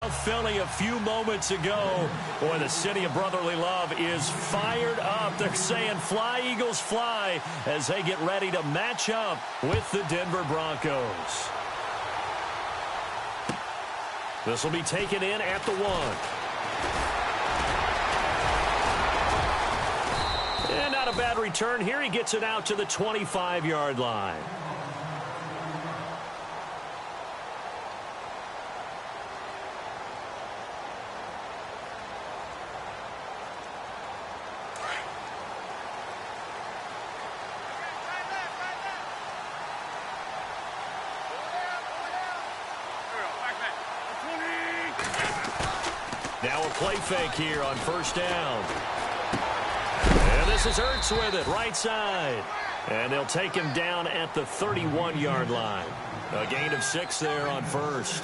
Philly a few moments ago. Boy, the city of brotherly love is fired up. They're saying fly, Eagles, fly as they get ready to match up with the Denver Broncos. This will be taken in at the 1. And not a bad return here. He gets it out to the 25-yard line. Now a play fake here on first down. And this is Ertz with it, right side. And they'll take him down at the 31-yard line. A gain of 6 there on first.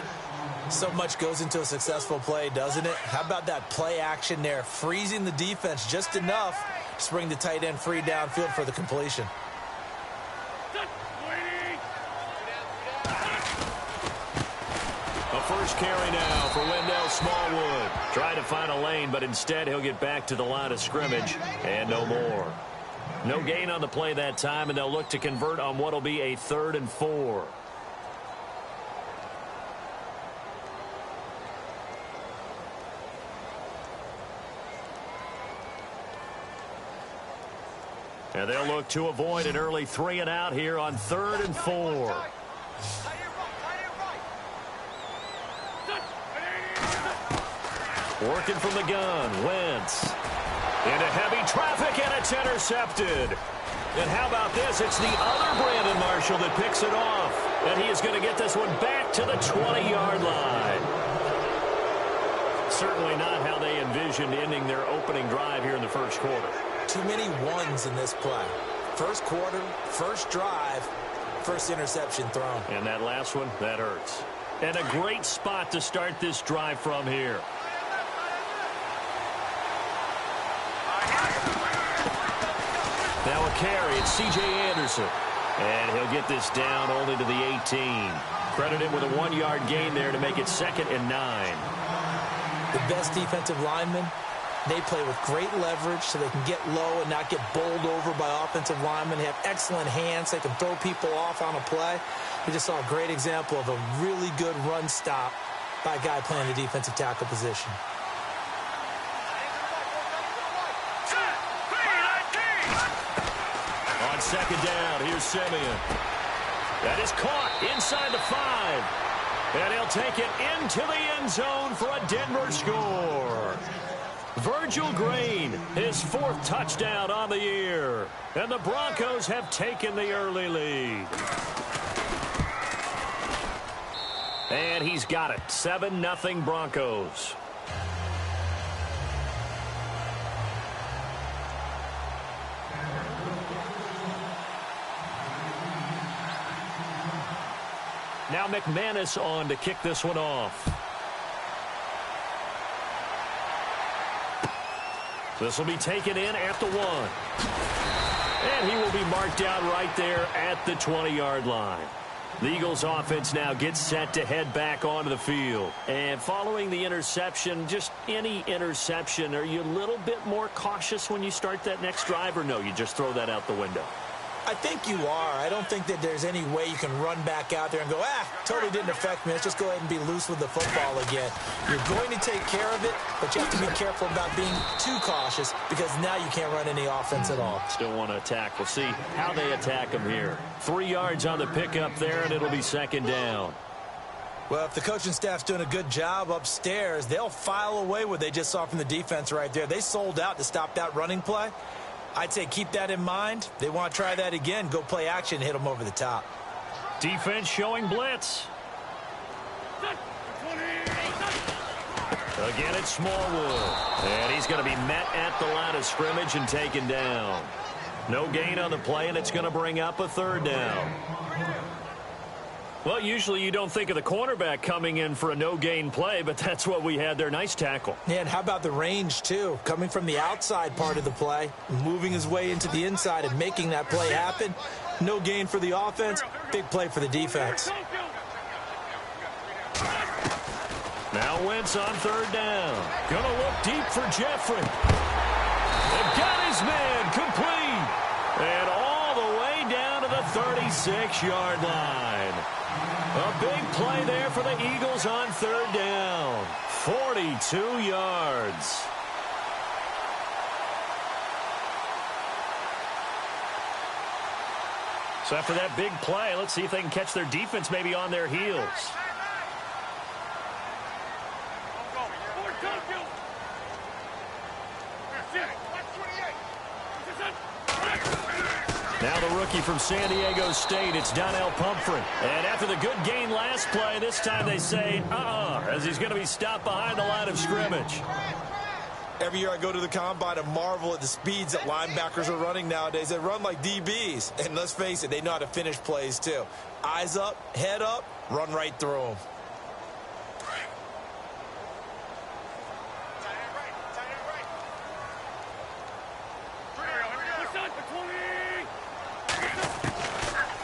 So much goes into a successful play, doesn't it? How about that play action there, freezing the defense just enough to bring the tight end free downfield for the completion. First carry now for Wendell Smallwood. Trying to find a lane, but instead he'll get back to the line of scrimmage and no more. No gain on the play that time, and they'll look to convert on what will be a 3rd and 4. And they'll look to avoid an early 3 and out here on 3rd and 4. Working from the gun, Wentz. Into heavy traffic, and it's intercepted. And how about this? It's the other Brandon Marshall that picks it off. And he is going to get this one back to the 20-yard line. Certainly not how they envisioned ending their opening drive here in the first quarter. Too many ones in this play. First quarter, first drive, first interception thrown. And that last one, that hurts. And a great spot to start this drive from here. Now a carry, it's C.J. Anderson. And he'll get this down only to the 18. Credit him with a 1-yard gain there to make it 2nd and 9. The best defensive linemen, they play with great leverage so they can get low and not get bowled over by offensive linemen. They have excellent hands. They can throw people off on a play. We just saw a great example of a really good run stop by a guy playing the defensive tackle position. On 2nd down, here's Simeon. That is caught inside the 5. And he'll take it into the end zone for a Denver score. Virgil Green, his 4th touchdown on the year. And the Broncos have taken the early lead. And he's got it. 7-0 Broncos. Now McManus on to kick this one off. This will be taken in at the 1. And he will be marked out right there at the 20-yard line. The Eagles offense now gets set to head back onto the field. And following the interception, just any interception, are you a little bit more cautious when you start that next drive, or no, you just throw that out the window? I think you are. I don't think that there's any way you can run back out there and go, totally didn't affect me. Let's just go ahead and be loose with the football again. You're going to take care of it, but you have to be careful about being too cautious because now you can't run any offense at all. Still want to attack. We'll see how they attack him here. 3 yards on the pickup there, and it'll be 2nd down. Well, if the coaching staff's doing a good job upstairs, they'll file away what they just saw from the defense right there. They sold out to stop that running play. I'd say keep that in mind. They want to try that again. Go play action, hit them over the top. Defense showing blitz. Again, it's Smallwood. And he's going to be met at the line of scrimmage and taken down. No gain on the play, and it's going to bring up a 3rd down. Well, usually you don't think of the cornerback coming in for a no-gain play, but that's what we had there. Nice tackle. Yeah, and how about the range, too? Coming from the outside part of the play, moving his way into the inside and making that play happen. No gain for the offense, big play for the defense. Now Wentz on third down. Gonna look deep for Jeffrey. They've got his man complete. And all the way down to the 36-yard line. A big play there for the Eagles on third down. 42 yards. So after that big play, let's see if they can catch their defense maybe on their heels. Now the rookie from San Diego State, it's Donnell Pumphrey. And after the good gain last play, this time they say, as he's going to be stopped behind the line of scrimmage. Every year I go to the combine and marvel at the speeds that linebackers are running nowadays. They run like DBs. And let's face it, they know how to finish plays too. Eyes up, head up, run right through them.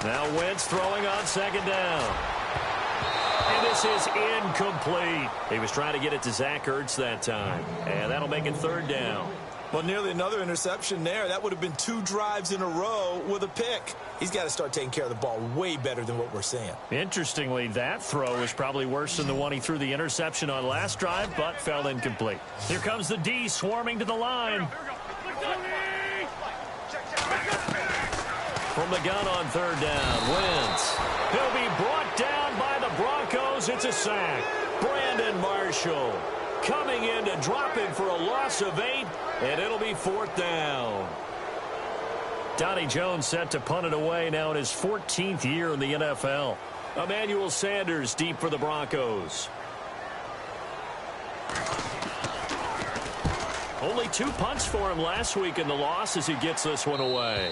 Now Wentz throwing on second down. And this is incomplete. He was trying to get it to Zach Ertz that time. And that'll make it third down. Well, nearly another interception there. That would have been 2 drives in a row with a pick. He's got to start taking care of the ball way better than what we're seeing. Interestingly, that throw is probably worse than the one he threw the interception on last drive, but fell incomplete. Here comes the D swarming to the line. From the gun on third down, Wentz. He'll be brought down by the Broncos. It's a sack. Brandon Marshall coming in to drop him for a loss of 8, and it'll be fourth down. Donnie Jones set to punt it away now in his 14th year in the NFL. Emmanuel Sanders deep for the Broncos. Only 2 punts for him last week in the loss as he gets this one away.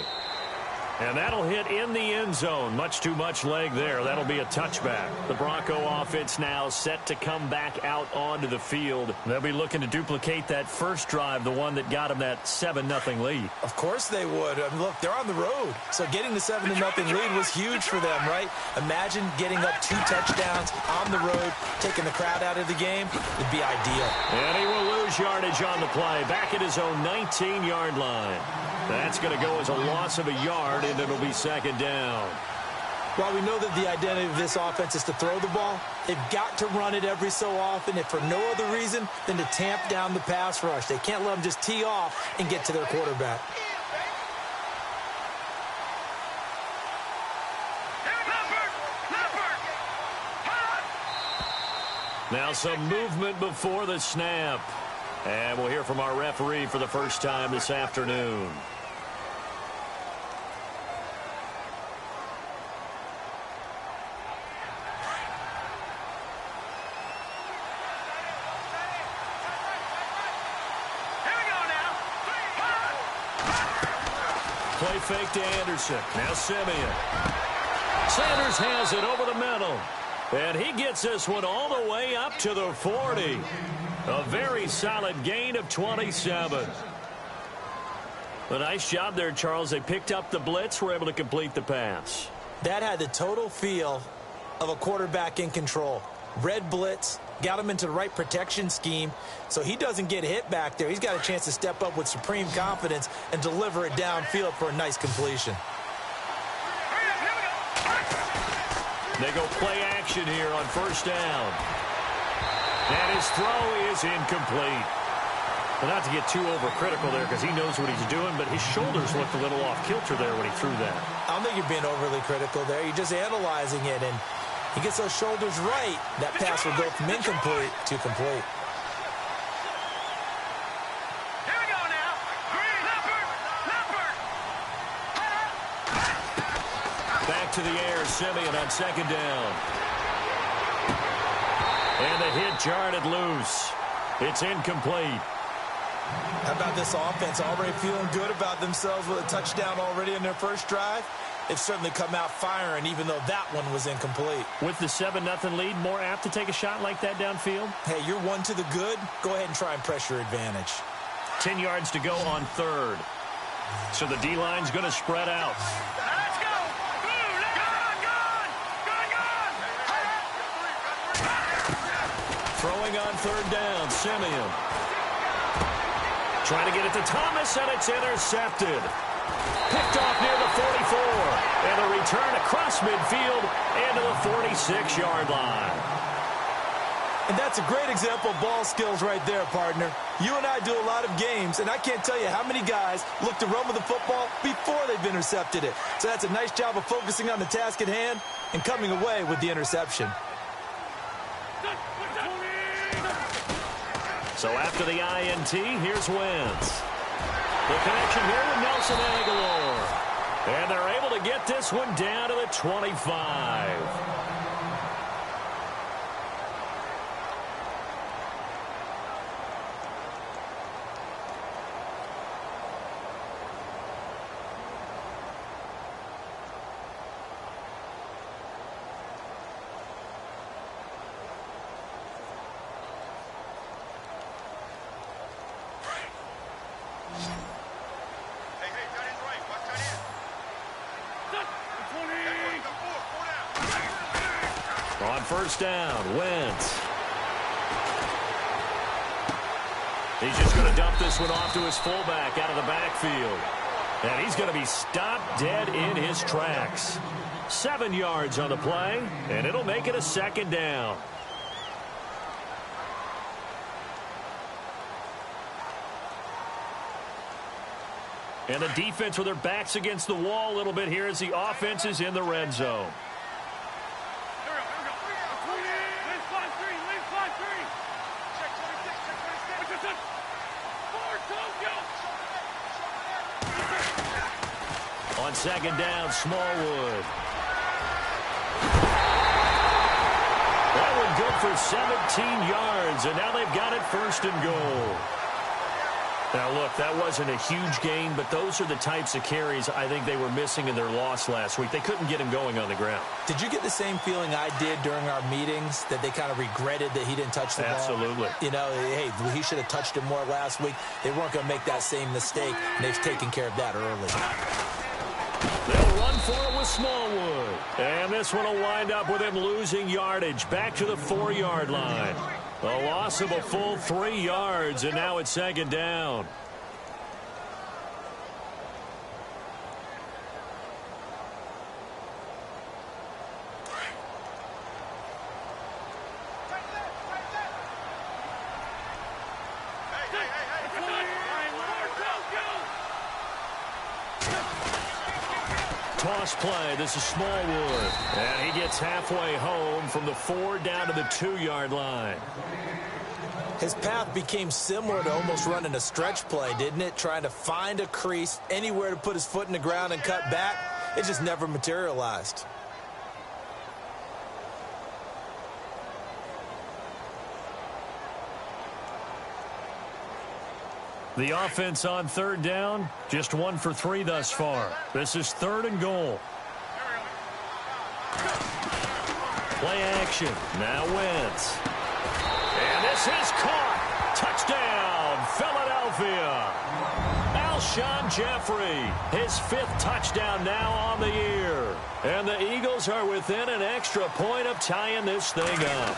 And that'll hit in the end zone. Much too much leg there. That'll be a touchback. The Bronco offense now set to come back out onto the field. They'll be looking to duplicate that first drive, the one that got them that 7-0 lead. Of course they would. I mean, look, they're on the road. So getting the 7-0 lead was huge for them, right? Imagine getting up 2 touchdowns on the road, taking the crowd out of the game. It'd be ideal. And he will lose yardage on the play. Back at his own 19-yard line. That's going to go as a loss of a yard, and it'll be second down. While we know that the identity of this offense is to throw the ball, they've got to run it every so often, if for no other reason than to tamp down the pass rush. They can't let them just tee off and get to their quarterback. Now some movement before the snap. And we'll hear from our referee for the first time this afternoon. Play fake to Anderson. Now Simeon. Sanders has it over the middle. And he gets this one all the way up to the 40. A very solid gain of 27. A nice job there, Charles. They picked up the blitz, were able to complete the pass. That had the total feel of a quarterback in control. Red blitz, got him into the right protection scheme, so he doesn't get hit back there. He's got a chance to step up with supreme confidence and deliver it downfield for a nice completion. They go play action here on first down. And his throw is incomplete. Well, not to get too overcritical there because he knows what he's doing, but his shoulders looked a little off kilter there when he threw that. I don't think you're being overly critical there. You're just analyzing it, and he gets those shoulders right. That pass will go from incomplete to complete. Here we go now. Green. Back to the air, Simeon on second down. And the hit jarred it loose. It's incomplete. How about this offense already feeling good about themselves with a touchdown already in their first drive? They've certainly come out firing, even though that one was incomplete. With the 7-0 lead, more apt to take a shot like that downfield? Hey, you're one to the good. Go ahead and try and press your advantage. 10 yards to go on third. So the D-line's going to spread out. Let's go. Gone. Throwing on third down, Simeon. Trying to get it to Thomas, and it's intercepted. Picked off near the 44. And a return across midfield into the 46-yard line. And that's a great example of ball skills right there, partner. You and I do a lot of games, and I can't tell you how many guys look to run with the football before they've intercepted it. So that's a nice job of focusing on the task at hand and coming away with the interception. So after the INT, here's Wentz. The connection here with Nelson Aguilar. And they're able to get this one down to the 25. On first down, Wentz. He's just going to dump this one off to his fullback out of the backfield. And he's going to be stopped dead in his tracks. 7 yards on the play, and it'll make it a second down. And the defense with their backs against the wall a little bit here as the offense is in the red zone. On second down, Smallwood. That one good for 17 yards, and now they've got it first and goal. Now, look, that wasn't a huge gain, but those are the types of carries I think they were missing in their loss last week. They couldn't get him going on the ground. Did you get the same feeling I did during our meetings, that they kind of regretted that he didn't touch the ball? Absolutely. You know, hey, he should have touched it more last week. They weren't going to make that same mistake, and they've taken care of that early. They'll run for it with Smallwood. And this one will wind up with him losing yardage back to the 4-yard line. A loss of a full 3 yards, and now it's second down. Toss play. This is Smallwood. And he gets halfway home from the 4 down to the 2-yard line. His path became similar to almost running a stretch play, didn't it? Trying to find a crease, anywhere to put his foot in the ground and cut back. It just never materialized. The offense on third down, just 1 for 3 thus far. This is 3rd and goal. Play action. Now Wentz. And this is caught. Touchdown, Philadelphia. Alshon Jeffrey, his 5th touchdown now on the year. And the Eagles are within an extra point of tying this thing up.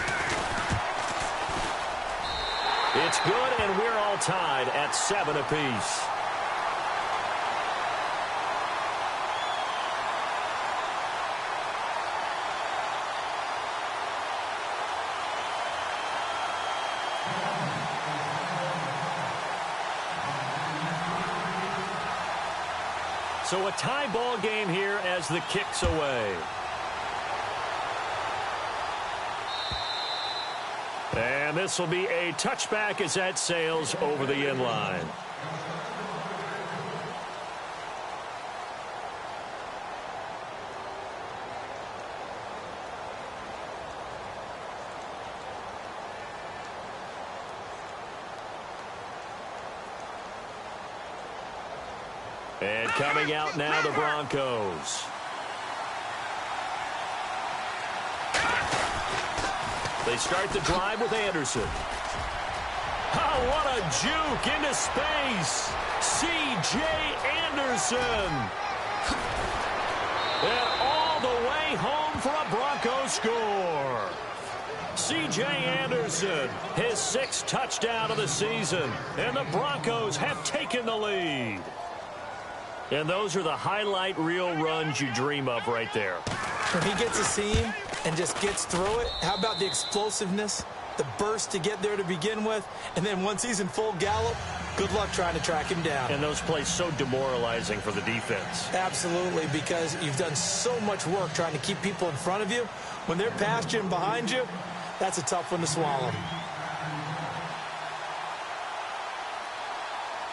It's good, and we're all tied at 7 apiece. So a tie ball game here as the kick's away. And this will be a touchback as that sails over the end line. And coming out now, the Broncos. They start the drive with Anderson. Oh, what a juke into space. C.J. Anderson. And all the way home for a Broncos score. C.J. Anderson, his 6th touchdown of the season, and the Broncos have taken the lead. And those are the highlight reel runs you dream of right there. When he gets a seam and just gets through it, how about the explosiveness, the burst to get there to begin with, and then once he's in full gallop, good luck trying to track him down. And those plays so demoralizing for the defense. Absolutely, because you've done so much work trying to keep people in front of you. When they're past you and behind you, that's a tough one to swallow.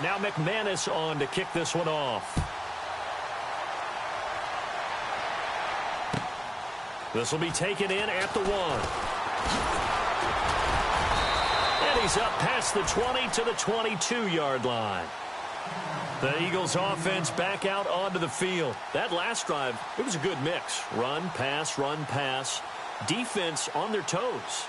Now McManus on to kick this one off. This will be taken in at the 1. And he's up past the 20 to the 22-yard line. The Eagles offense back out onto the field. That last drive, it was a good mix. Run, pass, defense on their toes.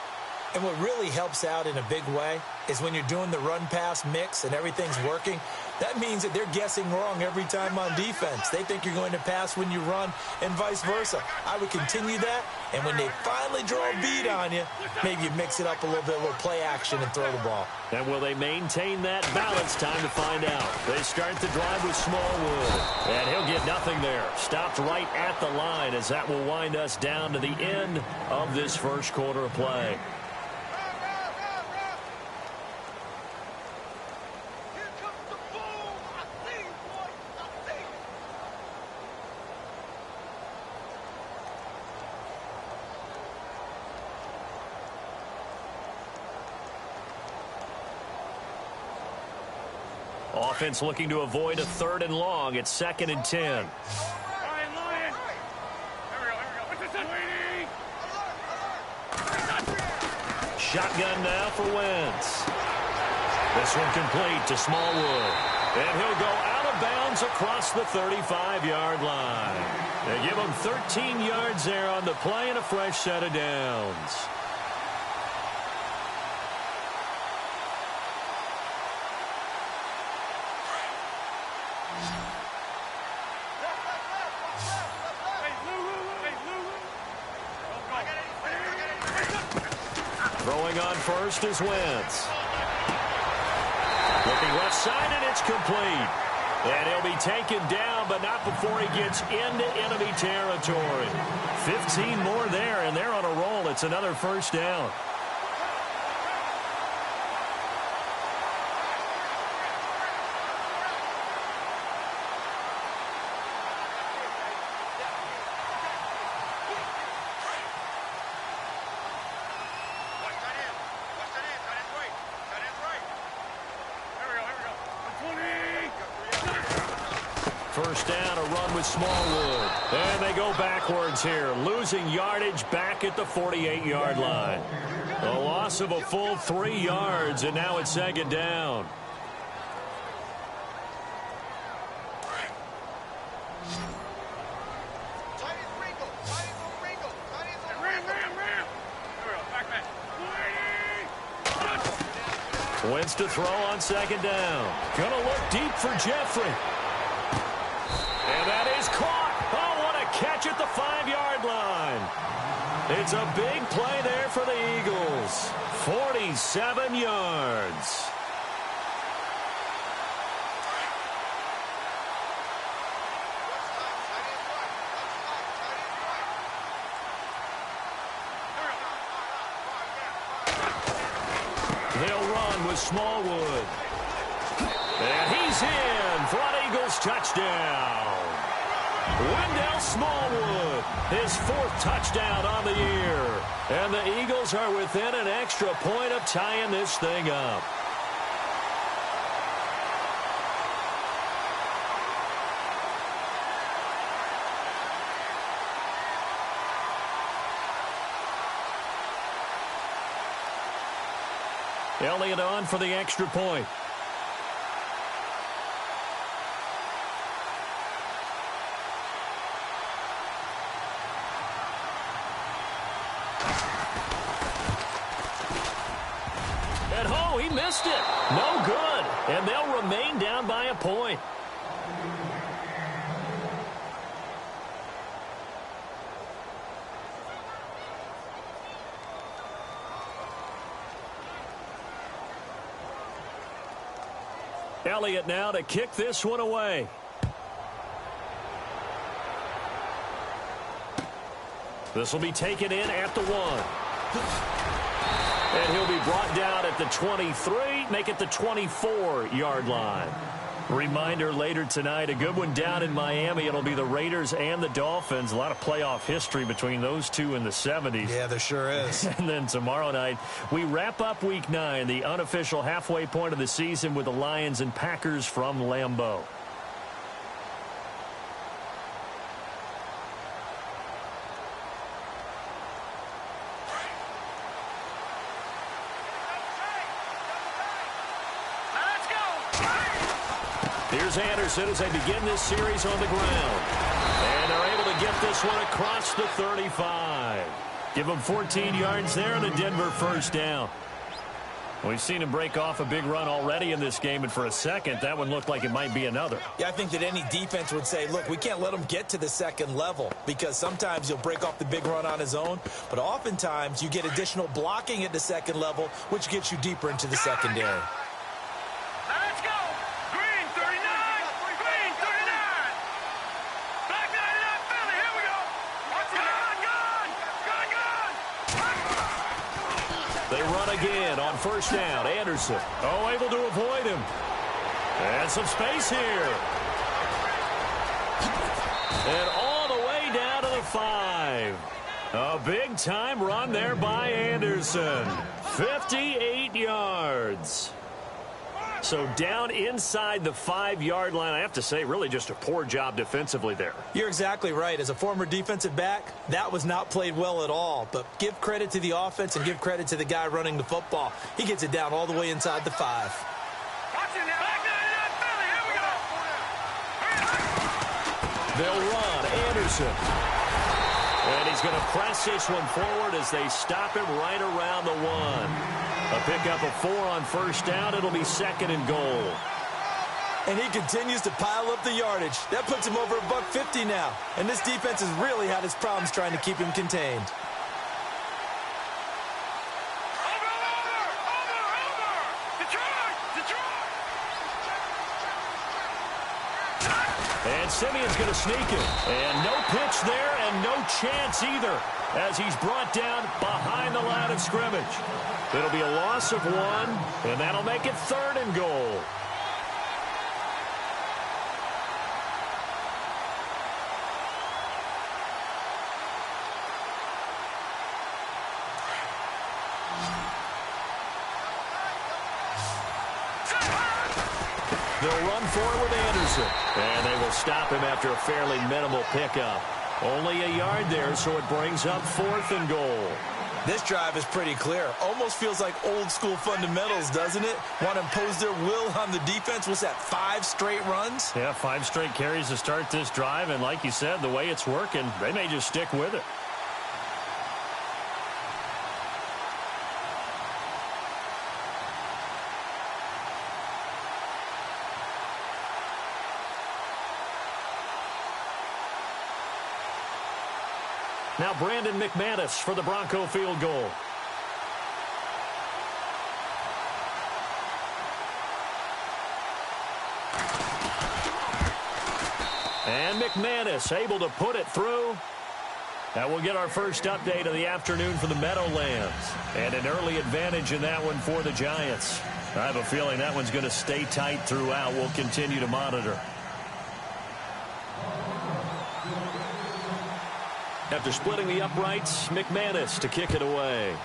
And what really helps out in a big way is when you're doing the run-pass mix and everything's working, that means that they're guessing wrong every time on defense. They think you're going to pass when you run and vice versa. I would continue that, and when they finally draw a beat on you, maybe you mix it up a little bit, a little play action and throw the ball. And will they maintain that balance? Time to find out. They start the drive with Smallwood, and he'll get nothing there. Stopped right at the line as that will wind us down to the end of this first quarter of play. Offense looking to avoid a 3rd and long. It's 2nd and 10. Lion. Here we go. Shotgun now for Wentz. This one complete to Smallwood. And he'll go out of bounds across the 35-yard line. They give him 13 yards there on the play and a fresh set of downs. Throwing on first is Wentz. Looking left side, and it's complete. And he'll be taken down, but not before he gets into enemy territory. 15 more there, and they're on a roll. It's another first down. First down, a run with Smallwood. And they go backwards here, losing yardage back at the 48-yard line. A loss of a full 3 yards, and now it's 2nd down. Wentz to throw on 2nd down. Gonna look deep for Jeffrey. And that is caught. Oh, what a catch at the 5-yard line. It's a big play there for the Eagles. 47 yards. They'll run with Smallwood. And he's in for an Eagles touchdown. Wendell Smallwood, his 4th touchdown on the year. And the Eagles are within an extra point of tying this thing up. Elliott on for the extra point. And oh, he missed it. No good. And they'll remain down by a point. Elliott now to kick this one away. This will be taken in at the 1. And he'll be brought down at the 23, make it the 24-yard line. Reminder later tonight, a good one down in Miami. It'll be the Raiders and the Dolphins. A lot of playoff history between those two in the 70s. Yeah, there sure is. And then tomorrow night, we wrap up Week 9, the unofficial halfway point of the season with the Lions and Packers from Lambeau. Here's Anderson as they begin this series on the ground. And they're able to get this one across the 35. Give them 14 yards there and a Denver first down. We've seen him break off a big run already in this game, and for a second, that one looked like it might be another. Yeah, I think that any defense would say, look, we can't let him get to the second level because sometimes he'll break off the big run on his own, but oftentimes you get additional blocking at the second level, which gets you deeper into the secondary. Let's go! Green 39! Green 39! Black 99 Philly, here we go! Gone! They run again on first down. Anderson, able to avoid him. And some space here. And all the way down to the 5. A big-time run there by Anderson. 58 yards. So down inside the 5-yard line. I have to say, really just a poor job defensively there. You're exactly right. As a former defensive back, that was not played well at all. But give credit to the offense and give credit to the guy running the football. He gets it down all the way inside the 5. Watch it now. Black 99 Philly, here we go! They'll run. Anderson. And he's going to press this one forward as they stop him right around the 1. A pickup of 4 on first down. It'll be second and goal. And he continues to pile up the yardage. That puts him over $150 now. And this defense has really had its problems trying to keep him contained. And Simeon's going to sneak it. And no pitch there and no chance either as he's brought down behind the line of scrimmage. It'll be a loss of 1, and that'll make it third and goal. They'll run for it with Anderson. And they will stop him after a fairly minimal pickup. Only a yard there, so it brings up 4th and goal. This drive is pretty clear. Almost feels like old school fundamentals, doesn't it? Want to impose their will on the defense. What's that, 5 straight runs? Yeah, 5 straight carries to start this drive. And like you said, the way it's working, they may just stick with it. Now Brandon McManus for the Bronco field goal. And McManus able to put it through. That will get our first update of the afternoon for the Meadowlands. And an early advantage in that one for the Giants. I have a feeling that one's going to stay tight throughout. We'll continue to monitor. After splitting the uprights, McManus to kick it away.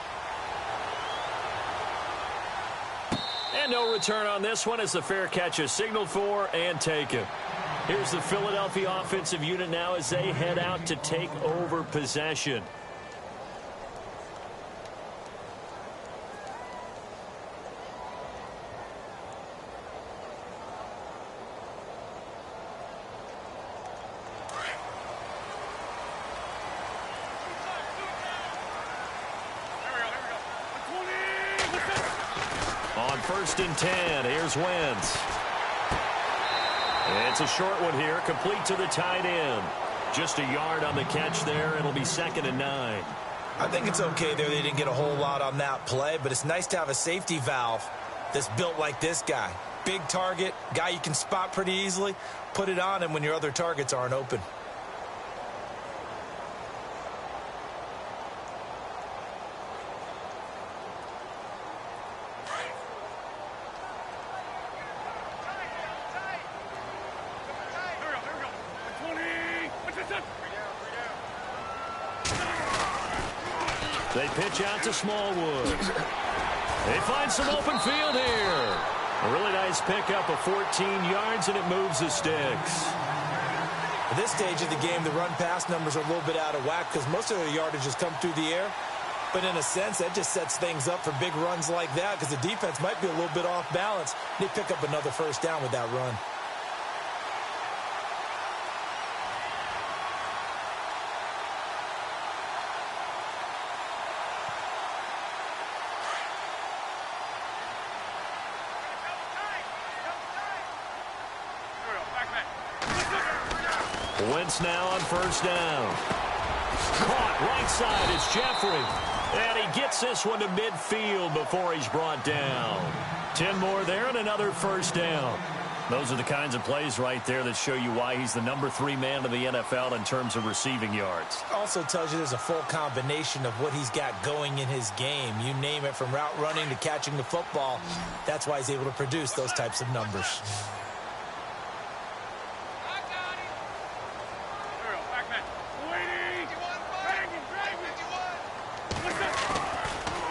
And no return on this one as the fair catch is signaled for and taken. Here's the Philadelphia offensive unit now as they head out to take over possession. On 1st and 10, here's Wentz. It's a short one here, complete to the tight end. Just a yard on the catch there. It'll be 2nd and 9. I think it's okay there. They didn't get a whole lot on that play, but it's nice to have a safety valve. that's built like this guy. Big target, guy you can spot pretty easily. Put it on him when your other targets aren't open. They pitch out to Smallwood. They find some open field here. A really nice pickup of 14 yards, and it moves the sticks. At this stage of the game, the run-pass numbers are a little bit out of whack because most of the yardage has come through the air. But in a sense, that just sets things up for big runs like that because the defense might be a little bit off balance. They pick up another first down with that run. Wentz now on first down. Caught right side. It's Jeffrey. And he gets this one to midfield before he's brought down. 10 more there and another first down. Those are the kinds of plays right there that show you why he's the number 3 man in the NFL in terms of receiving yards. Also tells you there's a full combination of what he's got going in his game. You name it, from route running to catching the football. That's why he's able to produce those types of numbers.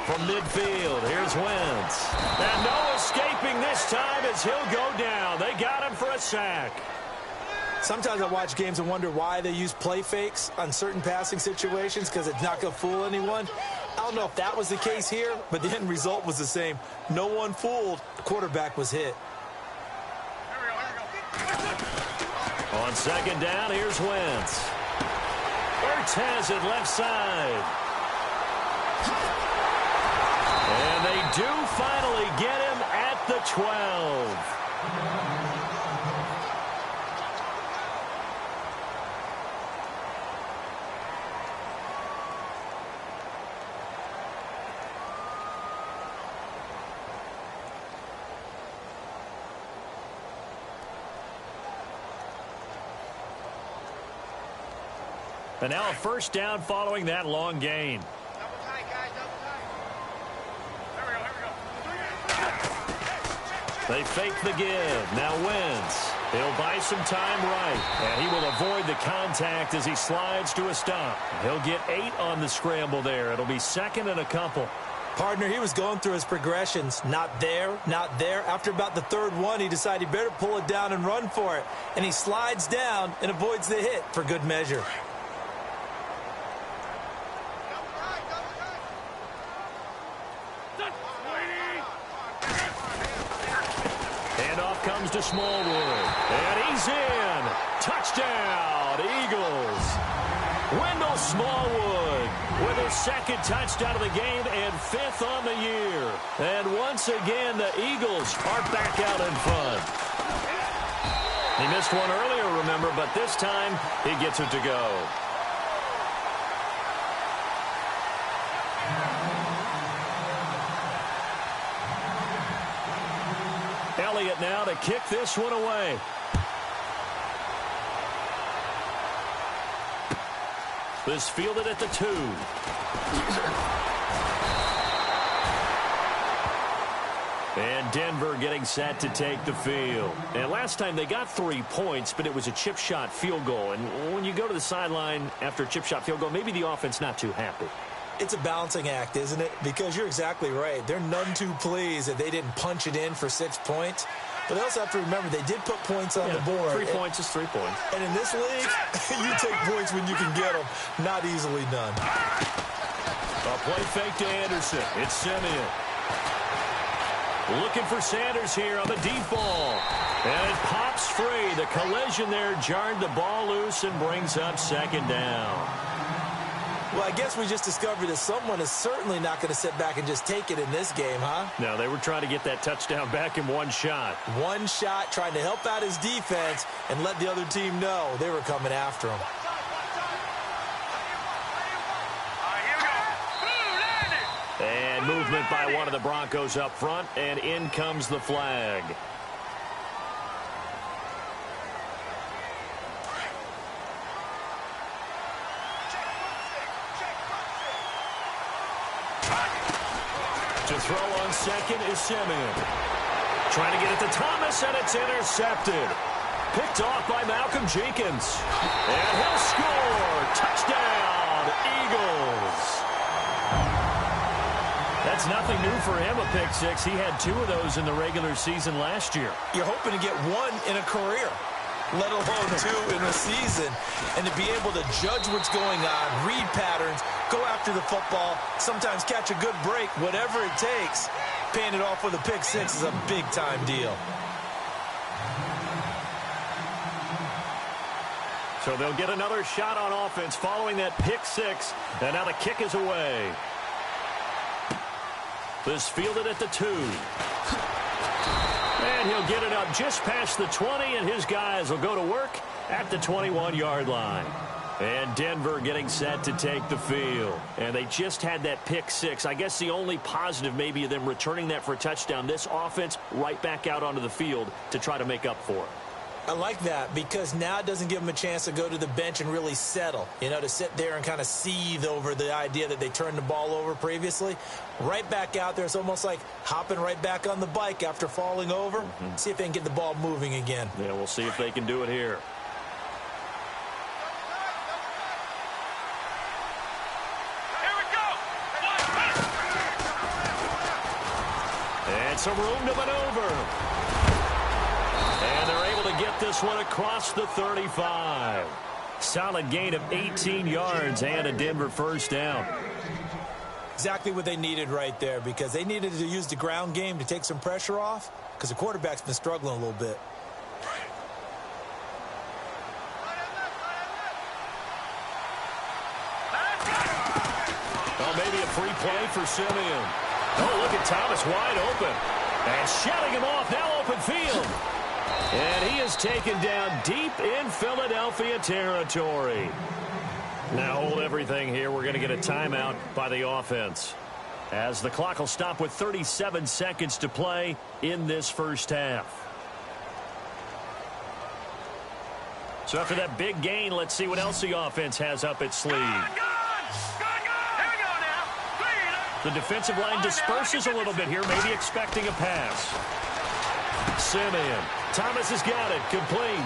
From midfield, here's Wentz. And no escaping this time as he'll go down. They got him for a sack. Sometimes I watch games and wonder why they use play fakes on certain passing situations because it's not going to fool anyone. I don't know if that was the case here, but the end result was the same. No one fooled. The quarterback was hit. On second down, here's Wentz. Ertz has it left side. And they do finally get him at the 12. And now a first down following that long gain. They fake the give. Now Wentz. He'll buy some time right. And he will avoid the contact as he slides to a stop. He'll get 8 on the scramble there. It'll be second and a couple. Partner, he was going through his progressions. Not there, not there. After about the third one, he decided he better pull it down and run for it. And he slides down and avoids the hit for good measure. Comes to Smallwood, and he's in. Touchdown, Eagles. Wendell Smallwood with his second touchdown of the game and 5th on the year. And once again, the Eagles are back out in front. He missed one earlier, remember, but this time he gets it to go. Elliott now to kick this one away. This fielded at the 2. And Denver getting set to take the field. And last time they got 3 points, but it was a chip shot field goal. And when you go to the sideline after a chip shot field goal, maybe the offense not too happy. It's a balancing act, isn't it? Because you're exactly right. They're none too pleased that they didn't punch it in for 6 points. But they also have to remember they did put points on the board. 3 points is 3 points. And in this league, you take points when you can get them. Not easily done. A play fake to Anderson. It's Simeon. Looking for Sanders here on the deep ball. And it pops free. The collision there jarred the ball loose and brings up second down. Well, I guess we just discovered that someone is certainly not going to sit back and just take it in this game, huh? No, they were trying to get that touchdown back in one shot. One shot, trying to help out his defense and let the other team know they were coming after him. And movement movement by one of the Broncos up front, and in comes the flag. To throw on second is Simeon. Trying to get it to Thomas, and it's intercepted. Picked off by Malcolm Jenkins. And he'll score. Touchdown, Eagles. That's nothing new for him, a pick six. He had 2 of those in the regular season last year. You're hoping to get 1 in a career, let alone 2 in a season. And to be able to judge what's going on, read patterns, go after the football, sometimes catch a good break, whatever it takes. Paying it off with a pick six is a big-time deal. So they'll get another shot on offense following that pick six. And now the kick is away. This fielded at the 2. And he'll get it up just past the 20, and his guys will go to work at the 21-yard line. And Denver getting set to take the field. And they just had that pick six. I guess the only positive maybe of them returning that for a touchdown. This offense right back out onto the field to try to make up for it. I like that because now it doesn't give them a chance to go to the bench and really settle, to sit there and kind of seethe over the idea that they turned the ball over previously. Right back out there, it's almost like hopping right back on the bike after falling over. See if they can get the ball moving again. Yeah, we'll see if they can do it here. Here we go. And some room to maneuver. And they're able to get this one across the 35. Solid gain of 18 yards and a Denver first down. Exactly what they needed right there because they needed to use the ground game to take some pressure off because the quarterback's been struggling a little bit. Oh, maybe a free play for Simeon. Oh, look at Thomas wide open. And shutting him off, now open field. And he is taken down deep in Philadelphia territory. Now hold everything here. We're going to get a timeout by the offense, as the clock will stop with 37 seconds to play in this first half. So after that big gain, let's see what else the offense has up its sleeve. The defensive line disperses a little bit here, maybe expecting a pass. Simeon. Thomas has got it. Complete.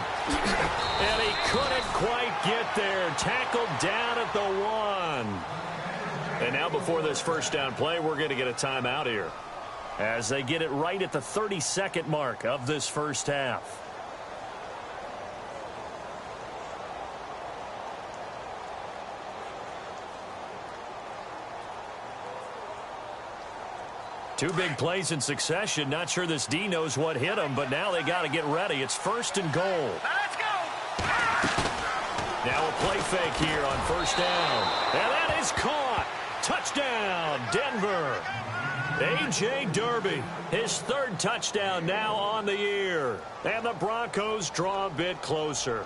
And he couldn't quite get there. Tackled down at the 1. And now before this first down play, we're going to get a timeout here, as they get it right at the 30-second mark of this first half. Two big plays in succession. Not sure this D knows what hit him, but now they got to get ready. It's first and goal. Let's go. Now a play fake here on first down. And that is caught. Touchdown, Denver. A.J. Derby, his 3rd touchdown now on the year. And the Broncos draw a bit closer.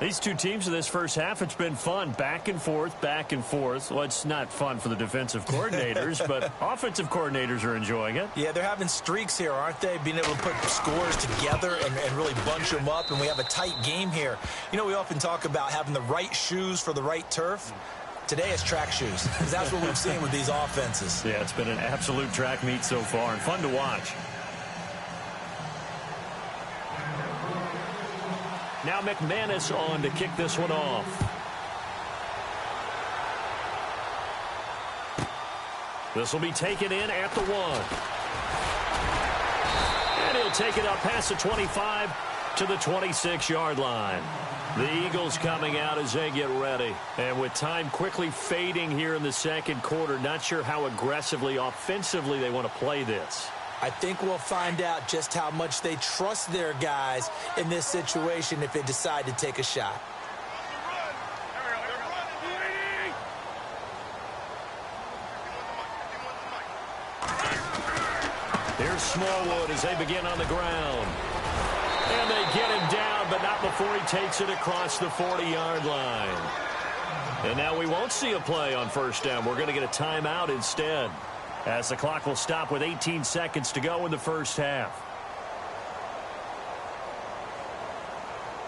These two teams in this first half, it's been fun. Back and forth, back and forth. Well, it's not fun for the defensive coordinators, but offensive coordinators are enjoying it. Yeah, they're having streaks here, aren't they? Being able to put scores together and really bunch them up, and we have a tight game here. We often talk about having the right shoes for the right turf. Today it's track shoes, because that's what we've seen with these offenses. Yeah, it's been an absolute track meet so far, and fun to watch. Now McManus on to kick this one off. This will be taken in at the 1. And he'll take it up past the 25 to the 26-yard line. The Eagles coming out as they get ready. And with time quickly fading here in the second quarter, not sure how aggressively, offensively they want to play this. I think we'll find out just how much they trust their guys in this situation if they decide to take a shot. Here's Smallwood as they begin on the ground. And they get him down, but not before he takes it across the 40-yard line. And now we won't see a play on first down. We're going to get a timeout instead. as the clock will stop with 18 seconds to go in the first half.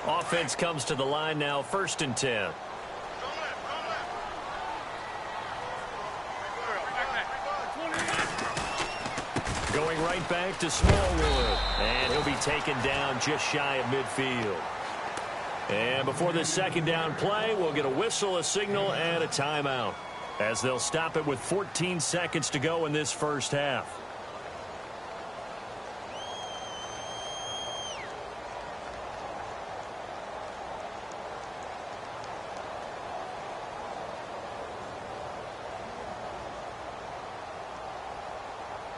Offense comes to the line now, 1st and 10. Going right back to Smallwood, and he'll be taken down just shy of midfield. And before this second down play, we'll get a whistle, a signal, and a timeout, as they'll stop it with 14 seconds to go in this first half.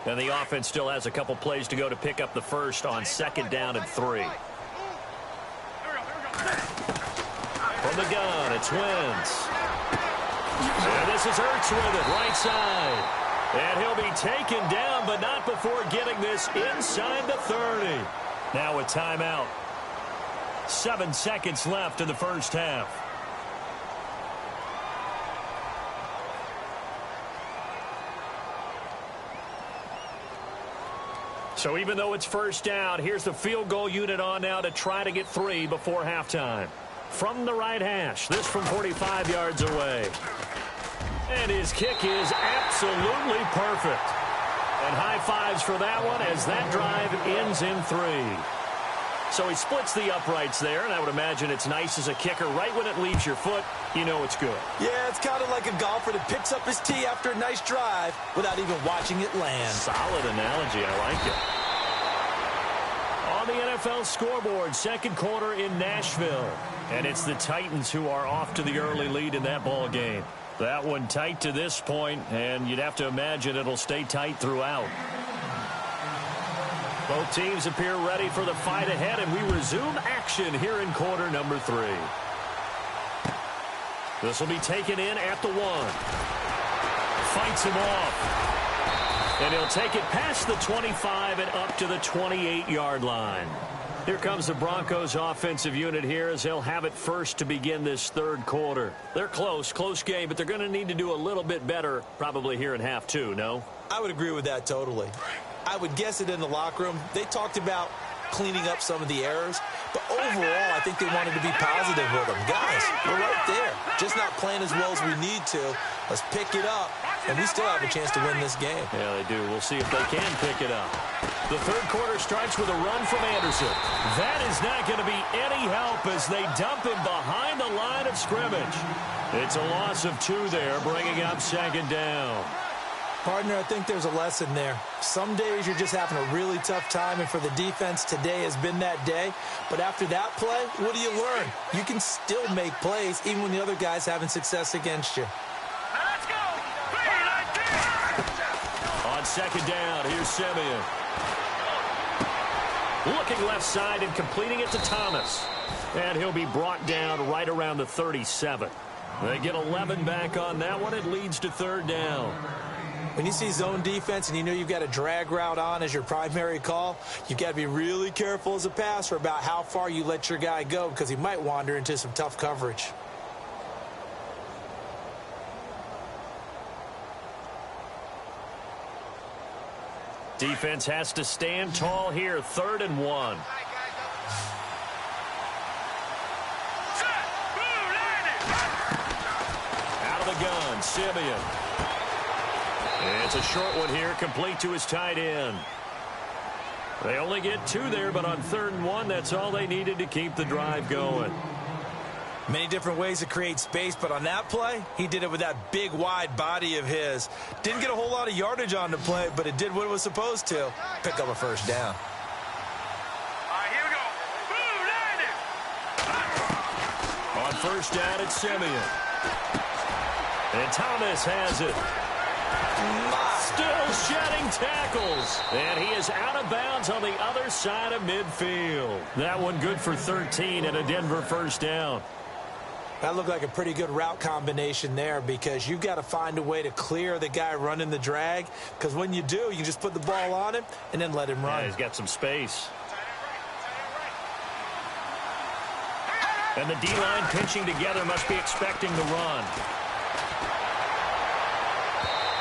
And the offense still has a couple plays to go to pick up the first on 2nd down and 3. From the gun, it's Wentz. And this is Ertz with it, right side. And he'll be taken down, but not before getting this inside the 30. Now a timeout. 7 seconds left in the first half. So even though it's first down, here's the field goal unit on now to try to get 3 before halftime. From the right hash, this from 45 yards away. And his kick is absolutely perfect. And high fives for that one as that drive ends in 3. So he splits the uprights there, and I would imagine it's nice as a kicker. Right when it leaves your foot, you know it's good. Yeah, it's kind of like a golfer that picks up his tee after a nice drive without even watching it land. Solid analogy. I like it. On the NFL scoreboard, 2nd quarter in Nashville. And it's the Titans who are off to the early lead in that ball game. That one tight to this point, and you'd have to imagine it'll stay tight throughout. Both teams appear ready for the fight ahead, and we resume action here in quarter number 3. This will be taken in at the 1. Fights him off. And he'll take it past the 25 and up to the 28-yard line. Here comes the Broncos offensive unit here as they'll have it first to begin this 3rd quarter. They're close game, but they're going to need to do a little bit better probably here in half 2, no? I would agree with that totally. I would guess it in the locker room. They talked about cleaning up some of the errors, but overall, I think they wanted to be positive with them. Guys, we're right there. Just not playing as well as we need to. Let's pick it up, and we still have a chance to win this game. Yeah, they do. We'll see if they can pick it up. The 3rd quarter starts with a run from Anderson. That is not going to be any help as they dump him behind the line of scrimmage. It's a loss of 2 there, bringing up 2nd down. Partner, I think there's a lesson there. Some days you're just having a really tough time, and for the defense, today has been that day. But after that play, what do you learn? You can still make plays even when the other guy's having success against you. Let's go! On 2nd down, here's Simeon. Looking left side and completing it to Thomas. And he'll be brought down right around the 37. They get 11 back on that one. It leads to 3rd down. When you see zone defense and you know you've got a drag route on as your primary call, you've got to be really careful as a passer about how far you let your guy go because he might wander into some tough coverage. Defense has to stand tall here, 3rd and 1. Out of the gun, Simeon. It's a short one here, complete to his tight end. They only get 2 there, but on 3rd and 1, that's all they needed to keep the drive going. Many different ways to create space, but on that play, he did it with that big, wide body of his. Didn't get a whole lot of yardage on the play, but it did what it was supposed to. Pick up a 1st down. All right, here we go. On 1st down, it's Simeon. And Thomas has it. Still shedding tackles. And he is out of bounds on the other side of midfield. That one good for 13 and a Denver 1st down. That looked like a pretty good route combination there because you've got to find a way to clear the guy running the drag, because when you do, you just put the ball on him and then let him run. Yeah, he's got some space. And the D-line pinching together must be expecting the run.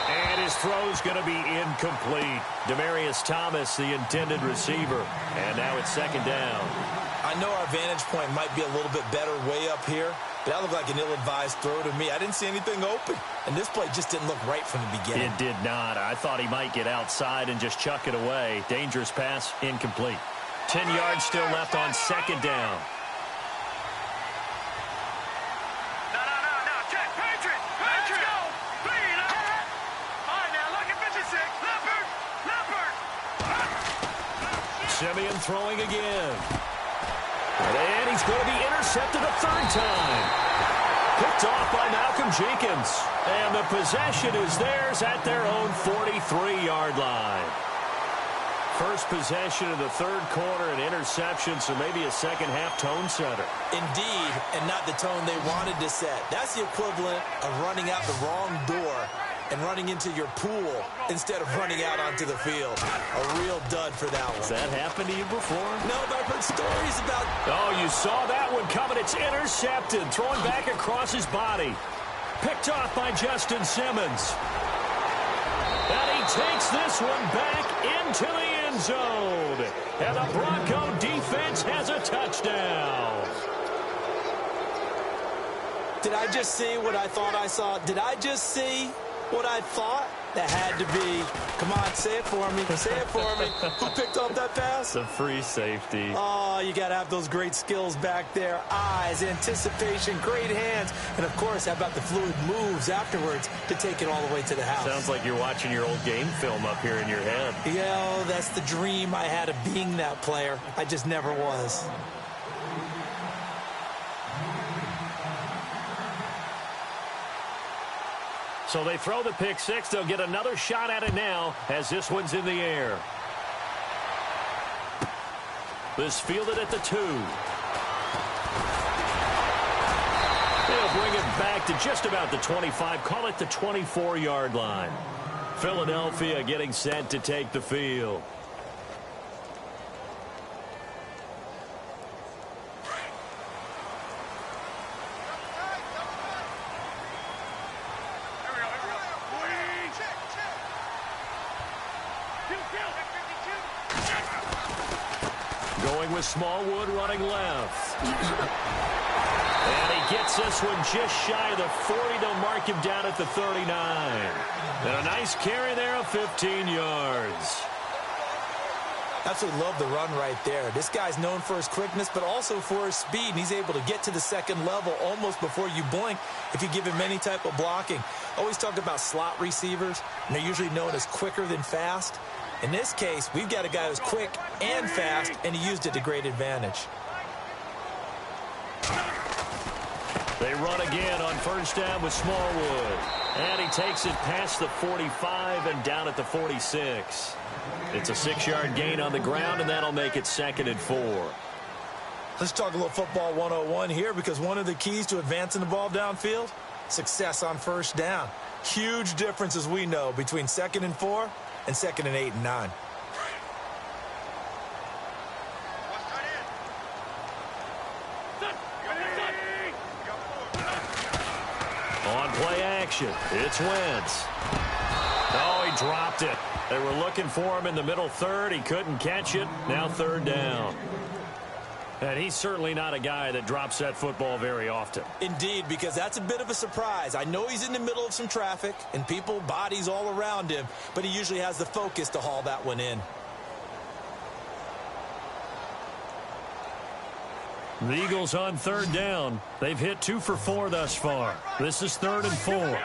And his throw's going to be incomplete. Demaryius Thomas, the intended receiver. And now it's second down. I know our vantage point might be a little bit better way up here, but that looked like an ill-advised throw to me. I didn't see anything open, and this play just didn't look right from the beginning. It did not. I thought he might get outside and just chuck it away. Dangerous pass, incomplete. 10 yards still left on second down. No, check, Patriot, let's go. Clean up. All right, now look at 56. Leopard. Simeon throwing again. And he's going to be intercepted a third time. Picked off by Malcolm Jenkins. And the possession is theirs at their own 43-yard line. First possession of the third quarter, an interception, so maybe a second-half tone setter. Indeed, and not the tone they wanted to set. That's the equivalent of running out the wrong door and running into your pool instead of running out onto the field. A real dud for that one. Has that happened to you before? No, but I've heard stories about... Oh, you saw that one coming. It's intercepted, thrown back across his body. Picked off by Justin Simmons. And he takes this one back into the end zone. And the Bronco defense has a touchdown. Did I just see what I thought I saw? Did I just see what I thought? That had to be. Come on, say it for me. Say it for me. Who picked up that pass? It's a free safety. Oh, you got to have those great skills back there. Eyes, anticipation, great hands. And, of course, how about the fluid moves afterwards to take it all the way to the house? Sounds like you're watching your old game film up here in your head. Yeah, that's the dream I had of being that player. I just never was. So they throw the pick six. They'll get another shot at it now as this one's in the air. This fielded at the 2. They'll bring it back to just about the 25. Call it the 24-yard line. Philadelphia getting set to take the field. Going with Smallwood running left. And he gets this one just shy of the 40. They'll mark him down at the 39. And a nice carry there of 15 yards. Absolutely love the run right there. This guy's known for his quickness, but also for his speed. And he's able to get to the second level almost before you blink if you give him any type of blocking. Always talk about slot receivers, and they're usually known as quicker than fast. In this case, we've got a guy who's quick and fast, and he used it to great advantage. They run again on first down with Smallwood. And he takes it past the 45 and down at the 46. It's a 6-yard gain on the ground, and that'll make it 2nd and 4. Let's talk a little football 101 here, because one of the keys to advancing the ball downfield, success on first down. Huge difference, as we know, between 2nd and 4 and 2nd and 8 and 9. On play action, it's Wentz. Oh, he dropped it. They were looking for him in the middle third. He couldn't catch it. Now 3rd down. And he's certainly not a guy that drops that football very often. Indeed, because that's a bit of a surprise. I know he's in the middle of some traffic and people, bodies all around him, but he usually has the focus to haul that one in. The Eagles on 3rd down. They've hit 2 for 4 thus far. This is 3rd and 4.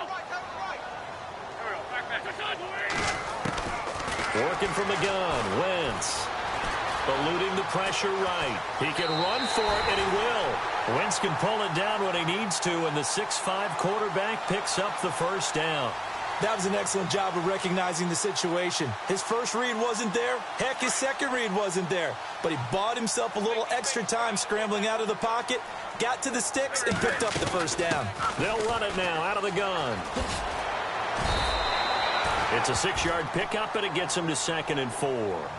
Working from the gun, Wentz. Eluding the pressure right. He can run for it, and he will. Wentz can pull it down when he needs to, and the 6'5" quarterback picks up the first down. That was an excellent job of recognizing the situation. His first read wasn't there. Heck, his second read wasn't there. But he bought himself a little extra time scrambling out of the pocket, got to the sticks, and picked up the first down. They'll run it now out of the gun. It's a 6-yard pickup, and it gets him to 2nd and 4.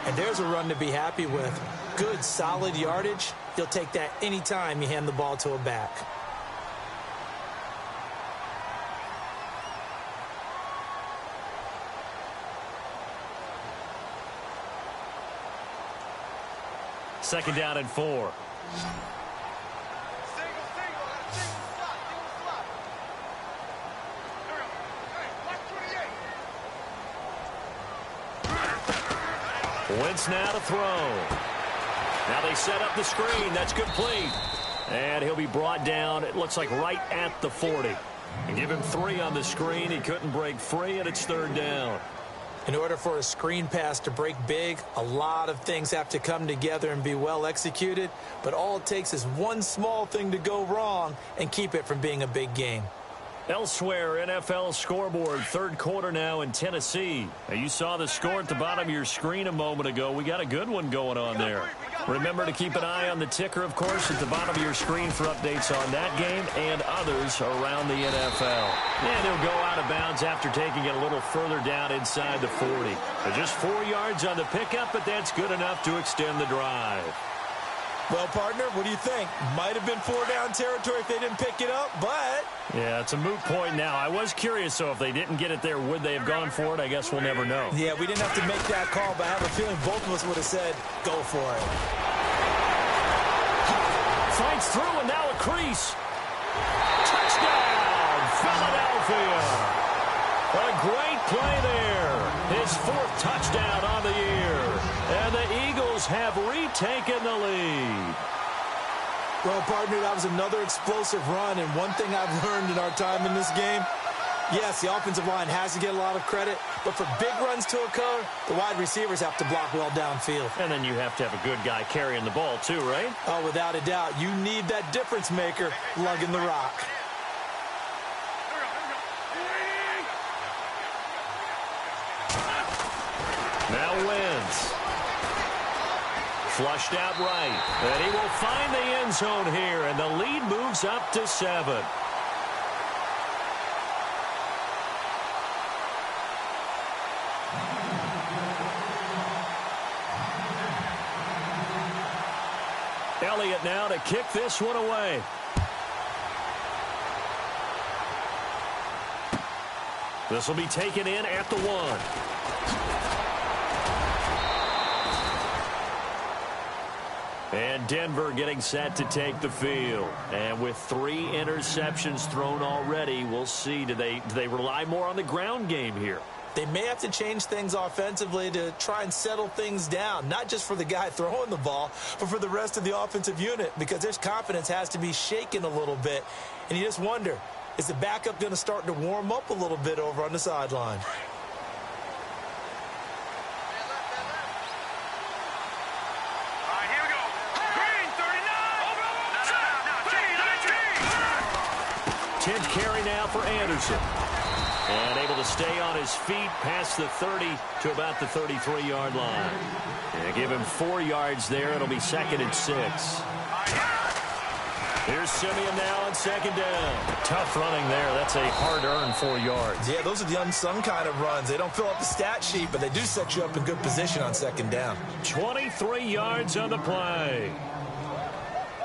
And there's a run to be happy with. Good, solid yardage. You'll take that anytime you hand the ball to a back. Second down and 4. Wentz now to throw. Now they set up the screen. That's complete. And he'll be brought down, it looks like, right at the 40. And give him 3 on the screen. He couldn't break free, and it's third down. In order for a screen pass to break big, a lot of things have to come together and be well executed. But all it takes is one small thing to go wrong and keep it from being a big game. Elsewhere, NFL scoreboard, third quarter now in Tennessee. Now, you saw the score at the bottom of your screen a moment ago. We got a good one going on there. Remember to keep an eye on the ticker, of course, at the bottom of your screen for updates on that game and others around the NFL. And he'll go out of bounds after taking it a little further down inside the 40. But just 4 yards on the pickup, but that's good enough to extend the drive. Well, partner, what do you think? Might have been 4-down territory if they didn't pick it up, but... Yeah, it's a moot point now. I was curious, so if they didn't get it there, would they have gone for it? I guess we'll never know. Yeah, we didn't have to make that call, but I have a feeling both of us would have said, go for it. Fights through, and now a crease. Touchdown, Philadelphia. A great play there. His 4th touchdown on the year. And the Eagles have retaken the lead. Well, partner, that was another explosive run, and one thing I've learned in our time in this game, yes, the offensive line has to get a lot of credit, but for big runs to occur, the wide receivers have to block well downfield. And then you have to have a good guy carrying the ball too, right? Oh, without a doubt. You need that difference maker lugging the rock. Now Wentz. Flushed out right. And he will find the end zone here, and the lead moves up to 7. Elliott now to kick this one away. This will be taken in at the 1. And Denver getting set to take the field. And with 3 interceptions thrown already, we'll see. Do they rely more on the ground game here? They may have to change things offensively to try and settle things down, not just for the guy throwing the ball, but for the rest of the offensive unit, because their confidence has to be shaken a little bit. And you just wonder, is the backup going to start to warm up a little bit over on the sideline? Carry now for Anderson. And able to stay on his feet past the 30 to about the 33-yard line. And give him 4 yards there. It'll be 2nd and 6. Here's Simeon now on 2nd down. Tough running there. That's a hard-earned 4 yards. Yeah, those are the unsung kind of runs. They don't fill up the stat sheet, but they do set you up in good position on 2nd down. 23 yards on the play.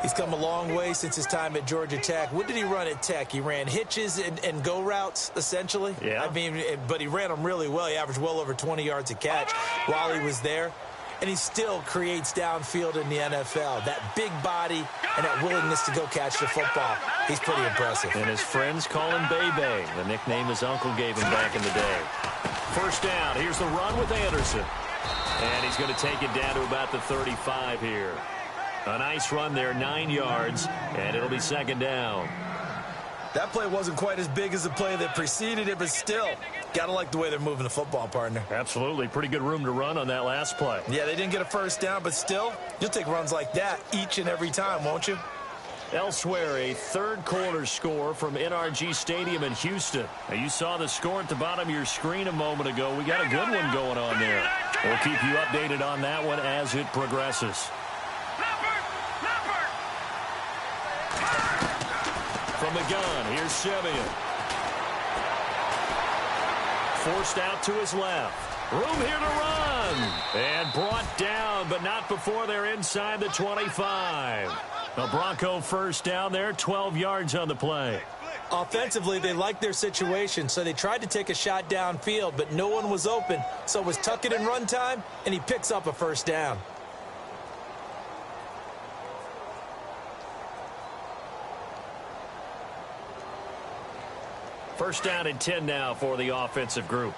He's come a long way since his time at Georgia Tech. What did he run at Tech? He ran hitches and go routes, essentially. Yeah. I mean, but he ran them really well. He averaged well over 20 yards a catch while he was there. And he still creates downfield in the NFL. That big body and that willingness to go catch the football. He's pretty impressive. And his friends call him Bebe, the nickname his uncle gave him back in the day. First down. Here's the run with Anderson. And he's going to take it down to about the 35 here. A nice run there, 9 yards, and it'll be 2nd down. That play wasn't quite as big as the play that preceded it, but still, got to like the way they're moving the football, partner. Absolutely. Pretty good room to run on that last play. Yeah, they didn't get a first down, but still, you'll take runs like that each and every time, won't you? Elsewhere, a third quarter score from NRG Stadium in Houston. Now, you saw the score at the bottom of your screen a moment ago. We got a good one going on there. We'll keep you updated on that one as it progresses. From the gun, here's Simeon. Forced out to his left. Room here to run. And brought down, but not before they're inside the 25. A Bronco first down there, 12 yards on the play. Offensively, they liked their situation, so they tried to take a shot downfield, but no one was open. So it was tuck it and run time, and he picks up a first down. First down and 10 now for the offensive group.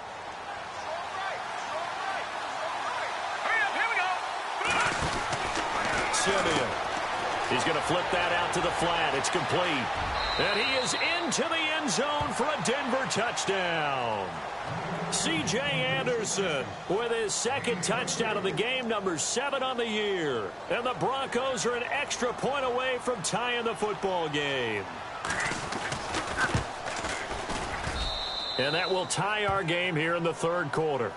Simeon. He's going to flip that out to the flat. It's complete. And he is into the end zone for a Denver touchdown. C.J. Anderson with his second touchdown of the game, number 7 on the year. And the Broncos are an extra point away from tying the football game. And that will tie our game here in the third quarter.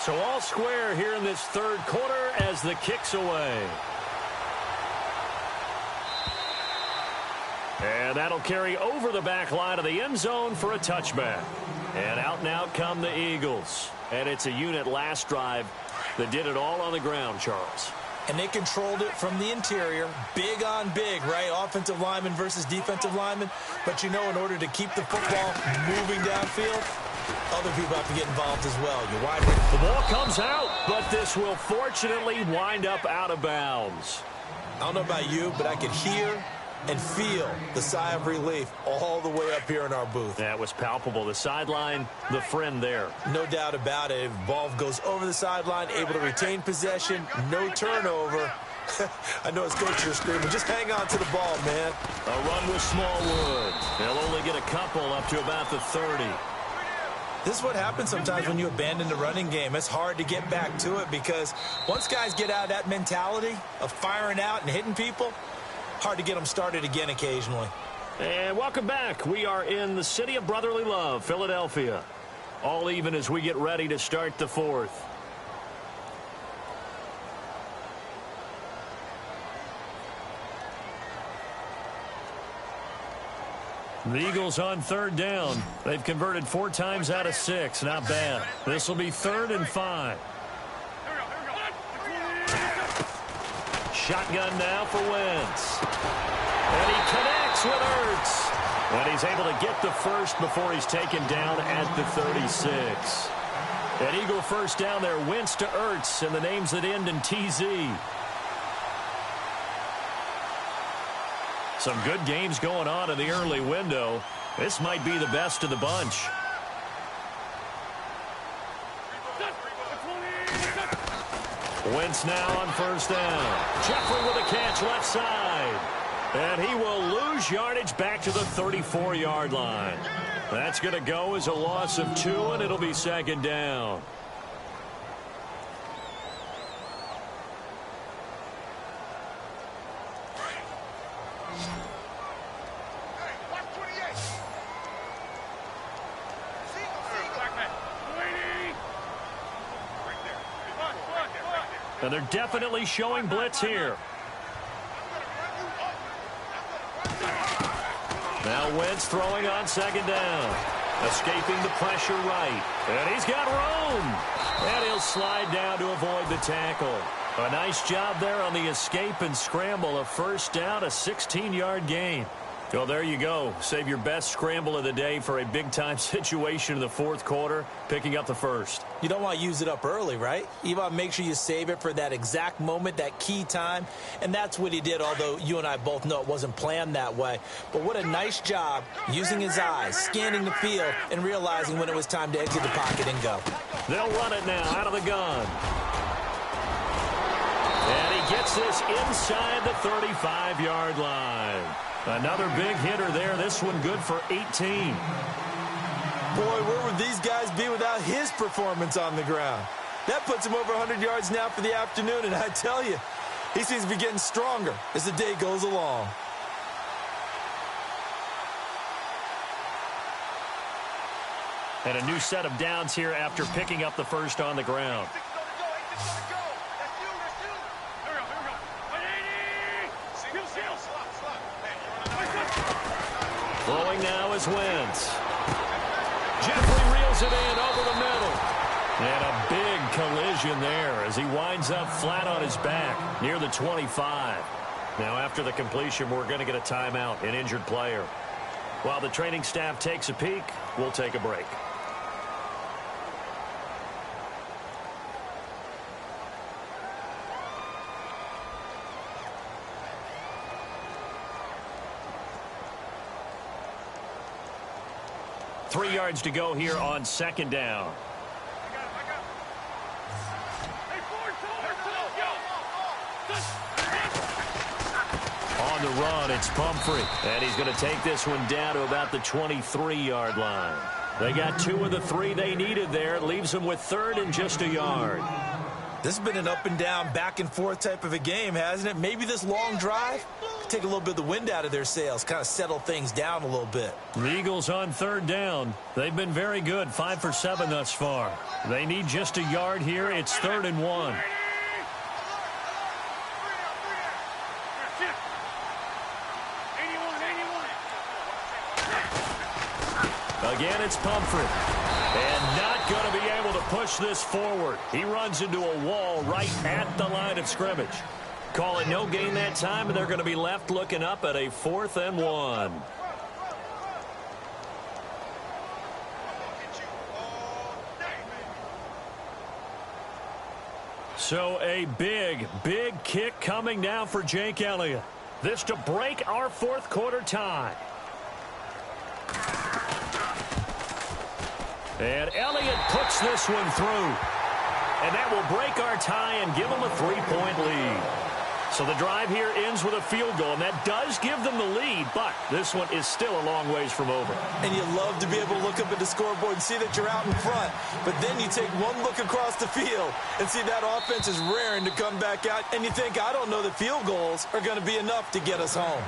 So all square here in this third quarter as the kick's away. And that'll carry over the back line of the end zone for a touchback. And out and out come the Eagles. And it's a unit last drive that did it all on the ground, Charles. And they controlled it from the interior. Big on big, right? Offensive lineman versus defensive lineman. But you know, in order to keep the football moving downfield, other people have to get involved as well. You're wide open. The ball comes out, but this will fortunately wind up out of bounds. I don't know about you, but I could hear and feel the sigh of relief all the way up here in our booth. That was palpable. The sideline, the friend there. No doubt about it. Ball goes over the sideline, able to retain possession, no turnover. I know his coach is screaming, just hang on to the ball, man. A run with Smallwood. They'll only get a couple up to about the 30. This is what happens sometimes when you abandon the running game. It's hard to get back to it because once guys get out of that mentality of firing out and hitting people, hard to get them started again occasionally. And welcome back. We are in the city of brotherly love, Philadelphia. All even as we get ready to start the fourth. The Eagles on third down. They've converted 4 times out of 6. Not bad. This will be 3rd and 5. Shotgun now for Wentz. And he connects with Ertz. And he's able to get the first before he's taken down at the 36. An Eagle first down there. Wentz to Ertz, and the names that end in TZ. Some good games going on in the early window. This might be the best of the bunch. Wentz now on first down. Jeffrey with a catch left side. And he will lose yardage back to the 34-yard line. That's going to go as a loss of 2, and it'll be 2nd down. And they're definitely showing blitz here. Now Wentz throwing on 2nd down. Escaping the pressure right. And he's got room. And he'll slide down to avoid the tackle. A nice job there on the escape and scramble. A first down, a 16-yard gain. Well, there you go. Save your best scramble of the day for a big-time situation in the fourth quarter, picking up the first. You don't want to use it up early, right? You want to make sure you save it for that exact moment, that key time. And that's what he did, although you and I both know it wasn't planned that way. But what a nice job using his eyes, scanning the field, and realizing when it was time to exit the pocket and go. They'll run it now out of the gun. And he gets this inside the 35-yard line. Another big hitter there. This one good for 18. Boy, where would these guys be without his performance on the ground? That puts him over 100 yards now for the afternoon, and I tell you, he seems to be getting stronger as the day goes along. And a new set of downs here after picking up the first on the ground. Throwing now is Wentz. Jeffrey reels it in over the middle. And a big collision there as he winds up flat on his back near the 25. Now, after the completion, we're going to get a timeout, an injured player. While the training staff takes a peek, we'll take a break. Three yards to go here on second down. On the run, it's Pumphrey. And he's going to take this one down to about the 23-yard line. They got 2 of the 3 they needed there. It leaves them with third and just a yard. This has been an up and down, back and forth type of a game, hasn't it? Maybe this long drive take a little bit of the wind out of their sails, kind of settle things down a little bit. The Eagles on third down. They've been very good, 5 for 7 thus far. They need just a yard here. It's 3rd and 1. Again, it's Pumphrey. And not going to be able to push this forward. He runs into a wall right at the line of scrimmage. Call it no gain that time, and they're going to be left looking up at a 4th and 1. So a big, big kick coming now for Jake Elliott. This to break our 4th quarter tie. And Elliott puts this one through. And that will break our tie and give them a 3-point lead. So the drive here ends with a field goal, and that does give them the lead, but this one is still a long ways from over. And you love to be able to look up at the scoreboard and see that you're out in front, but then you take one look across the field and see that offense is raring to come back out, and you think, I don't know that field goals are going to be enough to get us home.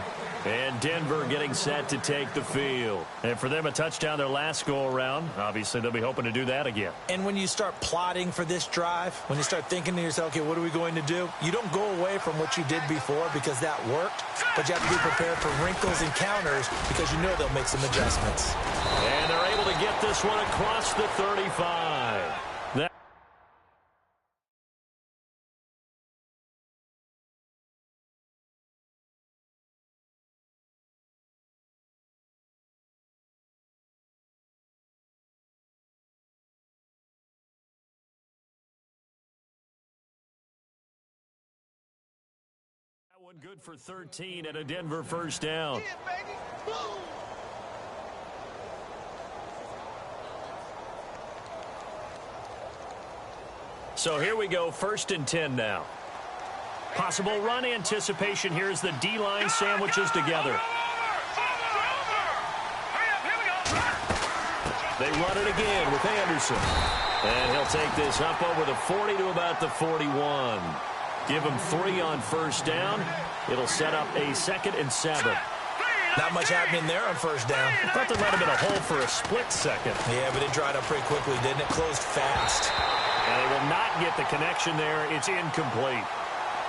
And Denver getting set to take the field. And for them, a touchdown their last go-around. Obviously, they'll be hoping to do that again. And when you start plotting for this drive, when you start thinking to yourself, okay, what are we going to do? You don't go away from what you did before because that worked, but you have to be prepared for wrinkles and counters because you know they'll make some adjustments. And they're able to get this one across the 35. One good for 13 and a Denver first down. So here we go, 1st and 10 now. Possible run anticipation here as the D-line sandwiches together. They run it again with Anderson. And he'll take this up over the 40 to about the 41. Give him 3 on first down. It'll set up a 2nd and 7. Not much happening there on first down. I thought there might have been a hole for a split second. Yeah, but it dried up pretty quickly, didn't it? Closed fast. And they will not get the connection there. It's incomplete.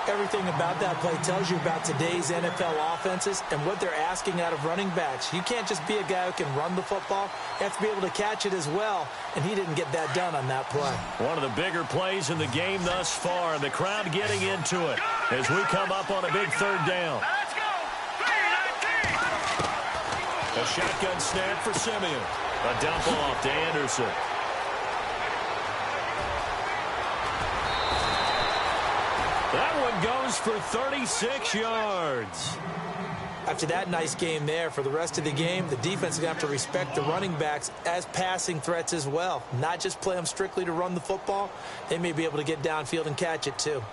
Everything about that play tells you about today's NFL offenses and what they're asking out of running backs. You can't just be a guy who can run the football. You have to be able to catch it as well, and he didn't get that done on that play. One of the bigger plays in the game thus far. The crowd getting into it as we come up on a big 3rd down. Let's go! 3-19! A shotgun snap for Simeon. A dump off to Anderson. That one goes for 36 yards. After that nice game there, for the rest of the game, the defense is going to have to respect the running backs as passing threats as well. Not just play them strictly to run the football. They may be able to get downfield and catch it too.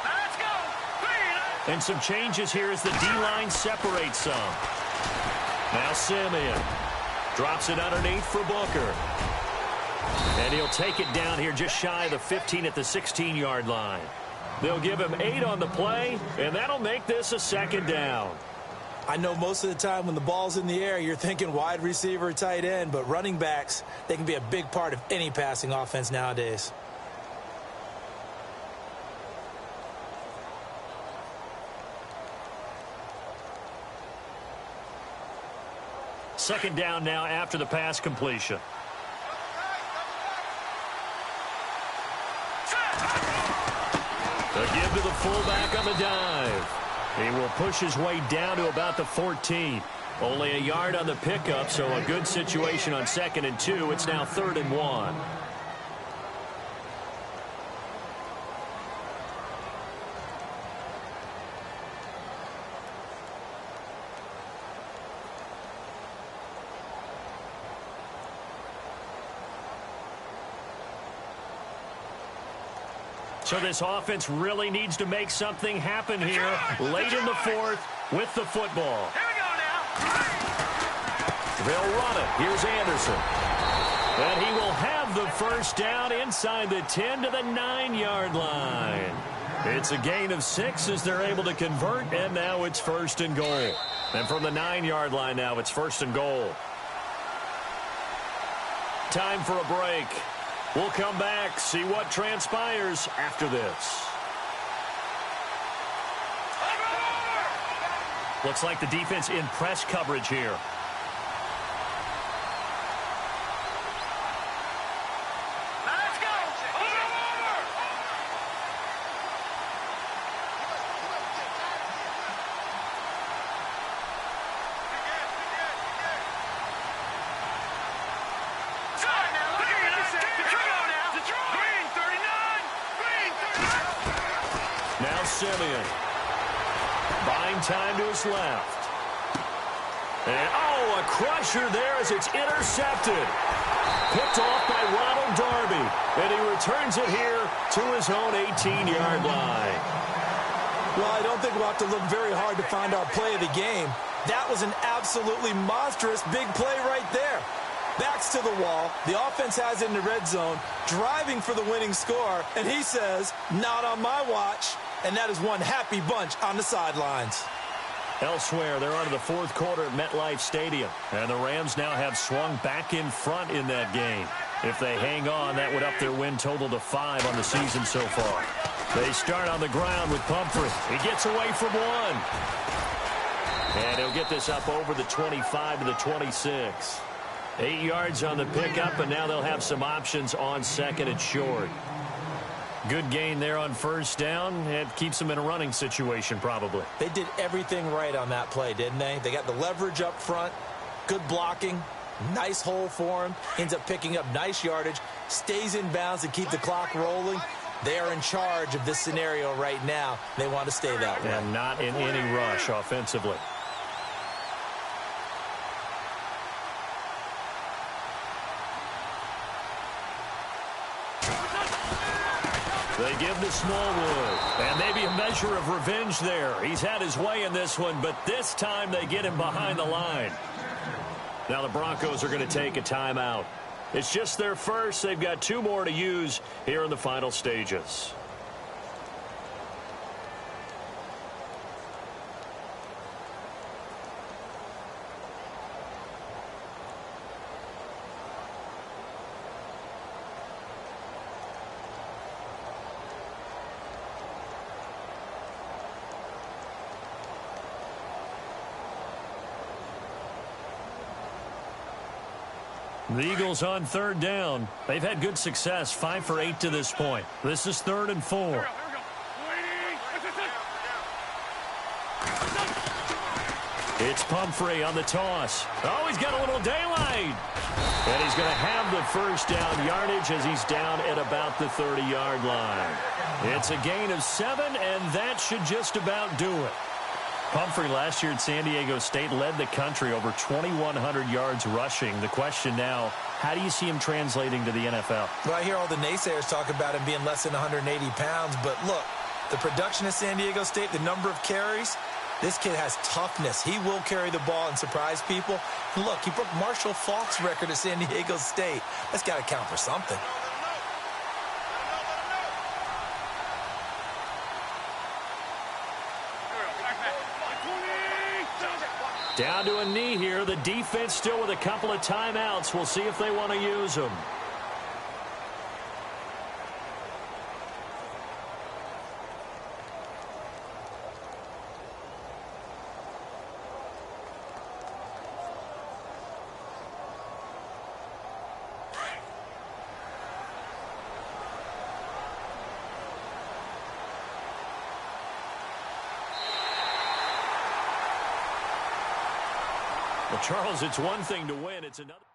Let's go! And some changes here as the D-line separates some. Now Simeon drops it underneath for Booker. And he'll take it down here just shy of the 15 at the 16-yard line. They'll give him 8 on the play, and that'll make this a 2nd down. I know most of the time when the ball's in the air, you're thinking wide receiver, tight end, but running backs, they can be a big part of any passing offense nowadays. Second down now after the pass completion. fullback on the dive. He will push his way down to about the 14. Only a yard on the pickup, so a good situation on 2nd and 2. It's now 3rd and 1. So this offense really needs to make something happen here late in the 4th with the football. Here we go now. They'll run it. Here's Anderson. And he will have the first down inside the 10 to the 9-yard line. It's a gain of 6 as they're able to convert, and now it's 1st and goal. And from the 9-yard line now, it's 1st and goal. Time for a break. We'll come back, see what transpires after this. Looks like the defense in press coverage here. Now let's go. Over. Sorry, now look at this. Detroit now. Green 39. Now Simeon. Buying time to his left. And, oh, a crusher there as it's intercepted. Picked off by Ronald Darby. And he returns it here to his own 18-yard line. Well, I don't think we'll have to look very hard to find our play of the game. That was an absolutely monstrous big play right there. Backs to the wall. The offense has it in the red zone, driving for the winning score. And he says, not on my watch. And that is one happy bunch on the sidelines. Elsewhere, they're on to the 4th quarter at MetLife Stadium. And the Rams now have swung back in front in that game. If they hang on, that would up their win total to 5 on the season so far. They start on the ground with Pumphrey. He gets away from one. And he'll get this up over the 25 to the 26. 8 yards on the pickup, and now they'll have some options on 2nd and short. Good gain there on 1st down. It keeps them in a running situation, probably. They did everything right on that play, didn't they? They got the leverage up front, good blocking, nice hole for him, ends up picking up nice yardage, stays in bounds to keep the clock rolling. They are in charge of this scenario right now. They want to stay that way. And not in any rush offensively. They give to Smallwood, and maybe a measure of revenge there. He's had his way in this one, but this time they get him behind the line. Now the Broncos are going to take a timeout. It's just their first. They've got 2 more to use here in the final stages. The Eagles on 3rd down. They've had good success, 5 for 8 to this point. This is 3rd and 4. It's Pumphrey on the toss. Oh, he's got a little daylight. And he's going to have the first down yardage as he's down at about the 30-yard line. It's a gain of 7, and that should just about do it. Pumphrey last year at San Diego State led the country over 2,100 yards rushing. The question now, how do you see him translating to the NFL? Well, I hear all the naysayers talk about him being less than 180 pounds, but look, the production at San Diego State, the number of carries, this kid has toughness. He will carry the ball and surprise people. And look, he broke Marshall Faulk's record at San Diego State. That's got to count for something. Down to a knee here. The defense still with a couple of timeouts. We'll see if they want to use them. Well, Charles, it's one thing to win. It's another.